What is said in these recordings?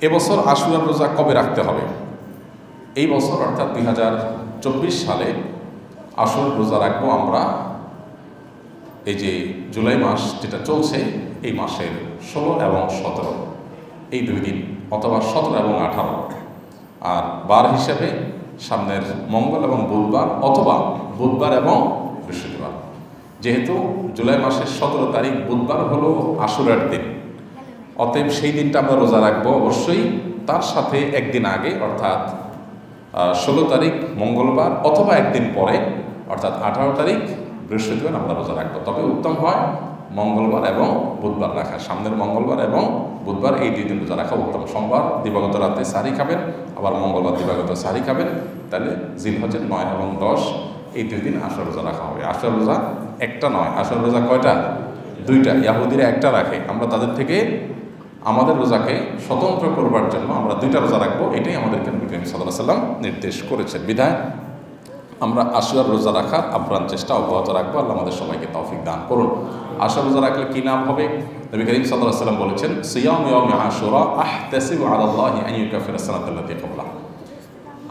এবছর আশুরার রোজা কবে রাখতে হবে? এই বছর অর্থাৎ 2024 সালে আশুরার রোজা রাখবো আমরা এই যে জুলাই মাস যেটা চলছে এই মাসের 16 এবং 17 এই 2 দিন, অথবা 17 এবং 18, আর বার হিসেবে সামনের মঙ্গল এবং বুধবার, অথবা বুধবার এবং বৃহস্পতিবার। যেহেতু জুলাই মাসের 17 তারিখ বুধবার হলো আশুরার দিন, অতএব সেই দিনটা আমরা রোজা রাখবো অবশ্যই। তার সাথে একদিন আগে অর্থাৎ 16 তারিখ মঙ্গলবার, অথবা একদিন পরে অর্থাৎ 18 তারিখ বৃহস্পতিবার আমরা রোজা রাখবো। তবে উত্তম হয় মঙ্গলবার এবং বুধবার রাখা, সামনের মঙ্গলবার এবং বুধবার এই 2 দিন রোজা রাখা উত্তম। সোমবার দিবাগত রাতে সাহরি খাবেন, আবার মঙ্গলবার দিবাগত সাহরি খাবেন, তাহলে জিলহজের 9 এবং 10 এই 2 দিন আশুরা রোজা রাখা হবে। আশুরা রোজা একটা নয়, আশুরা রোজা কয়টা? 2টা। ইয়াহুদিরা একটা রাখে, আমরা তাদের থেকে আমাদের রোজাকে স্বতন্ত্র করবার জন্য আমরা 2টা রোজা রাখবো, এটাই আমাদেরকে নবী করিম সাল্লাল্লাহু আলাইহি ওয়াসাল্লাম নির্দেশ করেছেন। বিধায় আমরা আশুরার রোজা রাখার আপ্রাণ চেষ্টা অব্যাহত রাখবো। আল্লাহ আমাদের সবাইকে তৌফিক দান করুন। আশুরা রোজা রাখলে কি নাম হবে? নবী করিম সাল্লাল্লাহু আলাইহি ওয়াসাল্লাম বলেছেন, সিয়ামু ইয়াউমি আশুরা আহতাসিবু আলাল্লাহি আন ইউকাফিরা সানাতাল্লাতী ক্বাবলাহা।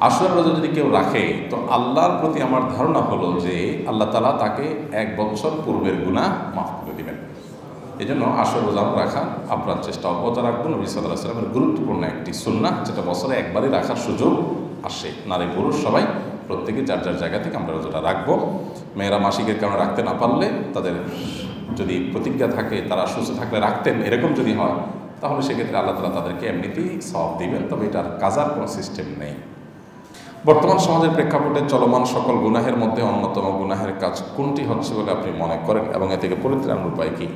আশুরার রোজা যদি কেউ রাখে তো আল্লাহর প্রতি আমার ধারণা হলো যে আল্লাহ তাআলা তাকে 1 বছর পূর্বের গুনাহ মাফ করে দিবেন। এই জন্য আশুরা রোজা রাখা আপ্রাণ চেষ্টা অব্যাহত রাখবো। নবী সাল্লাল্লাহু আলাইহি ওয়াসাল্লামের গুরুত্বপূর্ণ একটি সুন্নাহ, যেটা বছরে একবারই রাখার সুযোগ আসে। নারী পুরুষ সবাই প্রত্যেকে যার যার জায়গা থেকে আমরা রোজাটা রাখবো। মেয়েরা মাসিকের কারণে রাখতে না পারলে, তাদের যদি প্রতিজ্ঞা থাকে তারা সুস্থ থাকলে রাখতেন, এরকম যদি হয় তাহলে সেক্ষেত্রে আল্লাহ তাআলা তাদেরকে এমনিতেই সওয়াব দিবেন, তবে এটার কাজার কোনো সিস্টেম নেই। বর্তমান সমাজের প্রেক্ষাপটে চলমান সকল গুনাহের মধ্যে অন্যতম গুনাহের কাজ কোনটি হচ্ছে বলে আপনি মনে করেন, এবং এ থেকে পরিত্রাণের উপায় কী?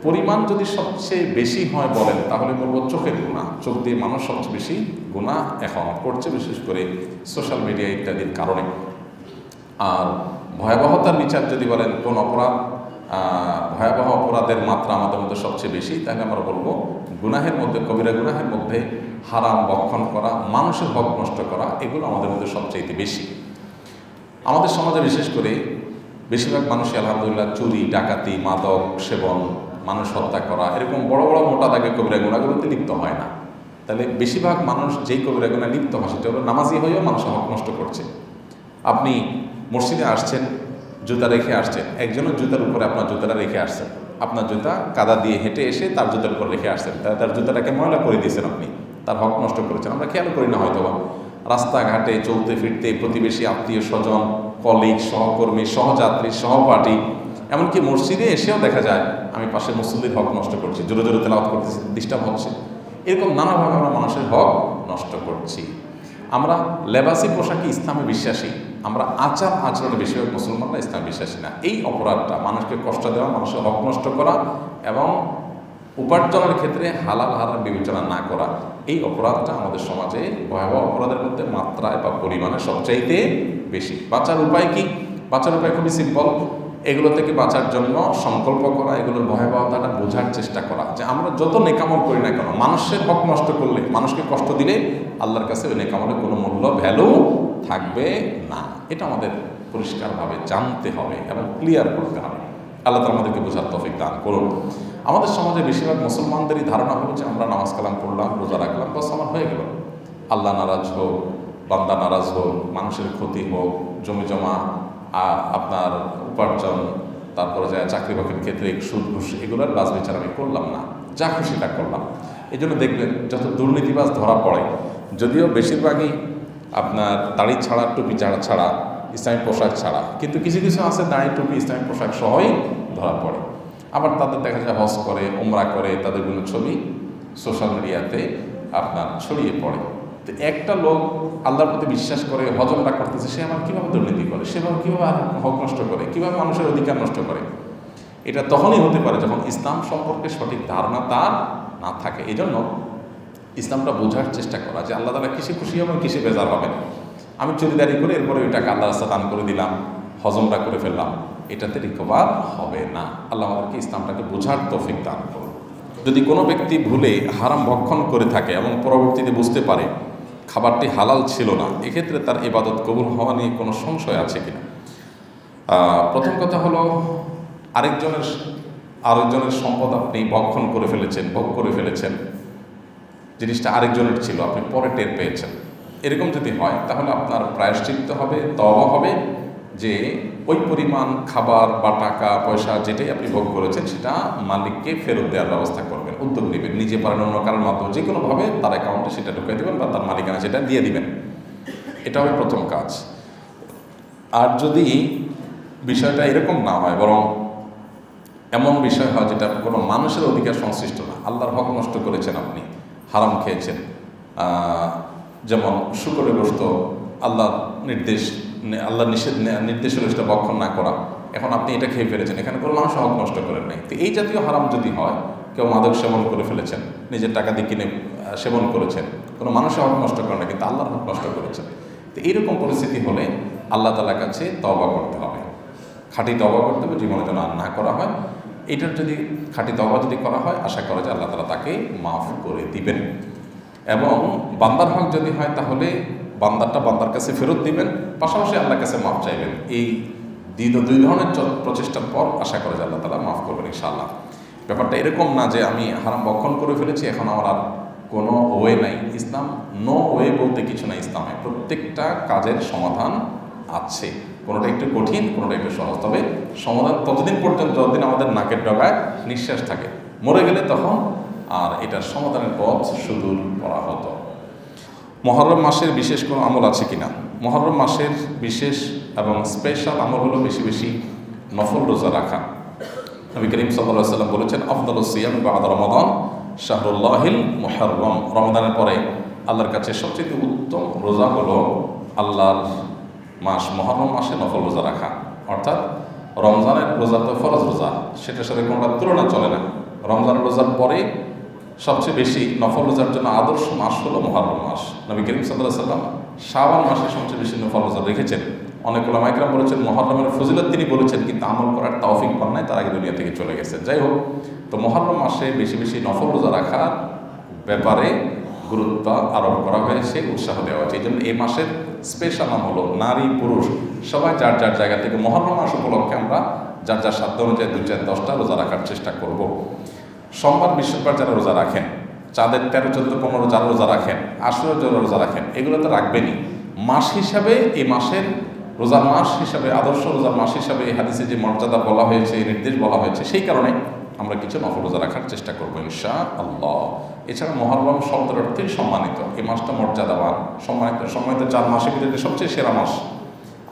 পরিমাণ যদি সবচেয়ে বেশি হয় বলেন তাহলে বলবো চোখের গুনাহ। চোখ দিয়ে মানুষ সবচেয়ে বেশি গুনাহ এখন করছে, বিশেষ করে সোশ্যাল মিডিয়া ইত্যাদির কারণে। আর ভয়াবহতার বিচার যদি বলেন কোন অপরাধ ভয়াবহ অপরাধের মাত্রা আমাদের মধ্যে সবচেয়ে বেশি, তাহলে আমরা বলবো গুনাহের মধ্যে, কবিরা গুনাহের মধ্যে হারাম ভক্ষণ করা, মানুষের হক নষ্ট করা, এগুলো আমাদের মধ্যে সবচেয়ে বেশি। আমাদের সমাজে বিশেষ করে বেশিরভাগ মানুষই আলহামদুলিল্লাহ চুরি, ডাকাতি, মাদক সেবন, মানুষ হত্যা করা, এরকম বড় বড় মোটা দাগে কবিরা গুনাহগুলোতে লিপ্ত হয় না। তাহলে বেশিরভাগ মানুষ যেই কবিরা গুনাহে লিপ্ত হয় সেটা হলো নামাজি হয়েও মানুষের হক নষ্ট করছে। আপনি মসজিদে আসছেন, জুতা রেখে আসছেন, একজনের জুতার উপরে আপনার জুতাটা রেখে আসছেন, আপনার জুতা কাদা দিয়ে হেঁটে এসে তার জুতার উপর রেখে আসছেন, তার জুতাটাকে ময়লা করে দিয়েছেন, আপনি তার হক নষ্ট করেছেন। আমরা খেয়াল করি না হয়তো। রাস্তাঘাটে চলতে ফিরতে প্রতিবেশী, আত্মীয় স্বজন, কলিগ, সহকর্মী, সহযাত্রী, সহপাঠী, এমনকি মসজিদে এসেও দেখা যায় আমি পাশে মুসল্লির হক নষ্ট করছি, জোরে জোরে তেলাওয়াত করতেছি, ডিস্টার্ব হচ্ছে, এরকম নানাভাবে আমরা মানুষের হক নষ্ট করছি। আমরা লেবাসি পোশাকে ইসলামে বিশ্বাসী, আমরা আচার আচরণে বেশিরভাগ মুসলমানরা ইসলামে বিশ্বাসী না। এই অপরাধটা, মানুষকে কষ্ট দেওয়া, মানুষের হক নষ্ট করা এবং উপার্জনের ক্ষেত্রে হালাল হারাম বিবেচনা না করা, এই অপরাধটা আমাদের সমাজে ভয়াবহ অপরাধের মধ্যে মাত্রায় বা পরিমাণে সবচাইতে বেশি। বাঁচার উপায় কি? বাঁচার উপায় খুবই সিম্পল। এগুলো থেকে বাঁচার জন্য সংকল্প করা, এগুলোর ভয়াবহতাটা বোঝার চেষ্টা করা, যে আমরা যত নেকামল করি না কেন, মানুষের হক নষ্ট করলে, মানুষকে কষ্ট দিলে আল্লাহর কাছে ওই নেকামলের কোনো মূল্য, ভ্যালু থাকবে না। এটা আমাদের পরিষ্কারভাবে জানতে হবে এবং ক্লিয়ার করতে হবে। আল্লাহ তাআলা আমাদেরকে বোঝার তৌফিক দান করুন। আমাদের সমাজে বেশিরভাগ মুসলমানদেরই ধারণা হলো যে আমরা নামাজ কালাম পড়লাম, রোজা রাখলাম, বাস আমার হয়ে গেল। আল্লাহ নারাজ হোক, বান্দা নারাজ হোক, মানুষের ক্ষতি হোক, জমি জমা, আপনার উপার্জন, তারপরে যায় চাকরি বাকরির ক্ষেত্রে সুদ ঘুষ, এগুলোর বাজ বিচার আমি করলাম না, যা খুশি তা করলাম। এই জন্য দেখবেন যত দুর্নীতিবাজ ধরা পড়ে, যদিও বেশিরভাগই আপনার দাড়ি ছাড়া, টুপি ছাড়া, ইসলামিক পোশাক ছাড়া, কিন্তু কিছু কিছু আছে দাড়ি টুপি ইসলামিক পোশাক সহই ধরা পড়ে। আবার তাদের দেখা যায় হজ করে, উমরা করে, তাদের কোনো ছবি সোশ্যাল মিডিয়াতে আপনার ছড়িয়ে পড়ে। তো একটা লোক আল্লাহর প্রতি বিশ্বাস করে হজমটা করতেছে, সে আবার কীভাবে দুর্নীতি করে, সেভাবে কীভাবে হক নষ্ট করে, কীভাবে মানুষের অধিকার নষ্ট করে? এটা তখনই হতে পারে যখন ইসলাম সম্পর্কে সঠিক ধারণা তার না থাকে। এই জন্য ইসলামটা বোঝার চেষ্টা করা যে আল্লাহ তাআলা কিসে খুশি হবেন, কিসে বেজার হবেন। আমি চুরিদারি করে এরপরে ওই টাকা আল্লাহ রাস্তা দান করে দিলাম, হজমটা করে ফেললাম, এটাতে রিকভার হবে না। আল্লাহ আমাদেরকে ইসলামটাকে বোঝার তৌফিক দান করুন। যদি কোনো ব্যক্তি ভুলে হারাম ভক্ষণ করে থাকে এবং পরবর্তীতে বুঝতে পারে খাবারটি হালাল ছিল না, এক্ষেত্রে তার ইবাদত কবুল হওয়া নিয়ে কোনো সংশয় আছে কিনা? প্রথম কথা হলো, আরেকজনের সম্পদ আপনি ভক্ষণ করে ফেলেছেন, ভোগ করে ফেলেছেন, জিনিসটা আরেকজনের ছিল, আপনি পরে টের পেয়েছেন। এরকম যদি হয় তাহলে আপনার প্রায়শ্চিত্ত হবে, তওবা হবে যে ওই পরিমাণ খাবার বা টাকা পয়সা যেটাই আপনি ভোগ করেছেন সেটা মালিককে ফেরত দেওয়ার ব্যবস্থা করবেন, উদ্যোগ নেবেন। নিজে পারেন, অন্য কারোর মাধ্যমে যে কোনোভাবে তার অ্যাকাউন্টে সেটা ঢুকিয়ে দেবেন বা তার মালিকানা সেটা দিয়ে দিবেন। এটা হবে প্রথম কাজ। আর যদি বিষয়টা এরকম না হয়, বরং এমন বিষয় হয় যেটা কোনো মানুষের অধিকার সংশ্লিষ্ট না, আল্লাহর হক নষ্ট করেছেন, আপনি হারাম খেয়েছেন, যেমন শুকরের গোশত, আল্লাহর নির্দেশ হলো সেটা ভক্ষণ না করা, এখন আপনি এটা খেয়ে ফেলেছেন, এখানে কোনো মানুষ হক নষ্ট করেন নাই। তো এই জাতীয় হারাম যদি হয়, কেউ মাদক সেবন করে ফেলেছেন, নিজের টাকা দিয়ে কিনে সেবন করেছেন, কোনো মানুষের হক নষ্ট করেন না কিন্তু আল্লাহর হক নষ্ট করেছেন। তো এইরকম পরিস্থিতি হলে আল্লাহ তাআলার কাছে তওবা করতে হবে, খাঁটি তওবা করতে হবে, জীবনে যেন আর না করা হয়। এটার যদি খাঁটি তওবা যদি করা হয়, আশা করা যায় আল্লাহ তাআলা তাকে মাফ করে দিবেন। এবং বান্দার হক যদি হয় তাহলে বান্দারটা বান্দার কাছে ফেরত দিবেন, পাশাপাশি আল্লাহর কাছে মাফ চাইবেন। এই দুই ধরনের প্রচেষ্টার পর আশা করা যায় আল্লাহ তাআলা মাফ করবেন ইনশাআল্লাহ। ব্যাপারটা এরকম না যে আমি হারাম ভক্ষণ করে ফেলেছি, এখন আমার আর কোনো ওয়ে নাই। ইসলাম নো ওয়ে বলতে কিছু নাই, ইসলামে প্রত্যেকটা কাজের সমাধান আছে, কোনোটা একটু কঠিন, কোনোটা একটু সহজ, তবে সমাধান ততদিন পর্যন্ত যতদিন আমাদের নাকের ডগায় নিঃশ্বাস থাকে। মরে গেলে তখন আর এটার সমাধানের পথ সুদূর করা হতো। মুহররম মাসের বিশেষ কোনো আমল আছে কিনা? মুহররম মাসের বিশেষ এবং স্পেশাল আমল হলো বেশি বেশি নফল রোজা রাখা। নবী করিম সাল্লাল্লাহু আলাইহি ওয়াসাল্লাম বলেছেন, আফদালুস সিয়াম বা'দা রমাদান শাহরুল্লাহিল মুহররম। রমাদানের পরে আল্লাহর কাছে সবচেয়ে উত্তম রোজা হলো আল্লাহর মাস মুহররম মাসে নফল রোজা রাখা। অর্থাৎ রমজানের রোজা তো ফরজ রোজা, সেটার সাথে কোনোটা তুলনা চলে না। রমজানের রোজার পরে সবচেয়ে বেশি নফল রোজার জন্য আদর্শ মাস হলো মুহররম মাস। নবী করিম সাল্লাল্লাহু আলাইহি ওয়াসাল্লাম শাবান মাসে সবচেয়ে বেশি নফল রোজা রেখেছেন। অনেক উলামা ইকরাম বলেছেন মুহররমের ফজিলত তিনি বলেছেন, কিন্তু আমল করার তৌফিক পান নাই, তার আগে দুনিয়া থেকে চলে গেছেন। যাই হোক, তো মুহররম মাসে বেশি বেশি নফল রোজা রাখার ব্যাপারে গুরুত্ব আরোপ করা হয়েছে, উৎসাহ দেওয়া হয়েছে। এই জন্য এই মাসের স্পেশাল নাম হলো নারী পুরুষ সবাই যার যার জায়গা থেকে মুহররম মাস উপলক্ষে আমরা যার যার সাধ্য অনুযায়ী 2, 4, 10টা রোজা রাখার চেষ্টা করব। সোমবার বৃহস্পতিবার যারা রোজা রাখেন, চাঁদের 13, 14, 15 যারা রোজা রাখেন, আশুরার যারা রোজা রাখেন, এগুলো তো রাখবেনই। মাস হিসাবে এই মাসের রোজার মাস হিসাবে, আদর্শ রোজার মাস হিসাবে হাদিসে যে মর্যাদা বলা হয়েছে, নির্দেশ বলা হয়েছে, সেই কারণে আমরা কিছু নফল রোজা রাখার চেষ্টা করবো ইনশাআল্লাহ। এছাড়া মুহররম শব্দের অর্থেই সম্মানিত, এই মাসটা মর্যাদাবান, সম্মানিত 4 মাসের ভিতরে সবচেয়ে সেরা মাস।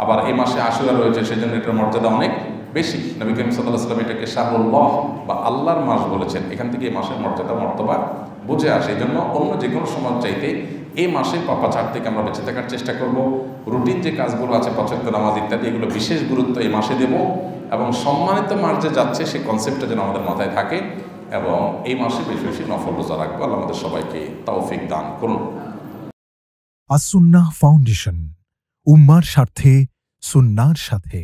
আবার এই মাসে আশুরা রয়েছে, সেজন্য এটার মর্যাদা অনেক বেশি। নবী করিম সাল্লাল্লাহু আলাইহি ওয়াসাল্লাম এটাকে শাহরুল্লাহ বা আল্লাহর মাস বলেছেন। এখান থেকে এই মাসের মর্যাদা বুঝে আসে। এই জন্য অন্য যে কোনো সময় চাইতে এই মাসে পাপাচার থেকে আমরা বেঁচে থাকার চেষ্টা করব। রুটিন যে কাজগুলো আছে, 5 ওয়াক্ত নামাজ ইত্যাদি, এগুলো বিশেষ গুরুত্ব এই মাসে দেব। এবং সম্মানিত মাস যে যাচ্ছে সেই কনসেপ্টটা যেন আমাদের মাথায় থাকে, এবং এই মাসে বেশি বেশি নফল রোজা রাখবো। আল্লাহ আমাদের সবাইকে তৌফিক দান করুন। আস-সুন্নাহ ফাউন্ডেশন, উম্মার স্বার্থে সুন্নাহর সাথে।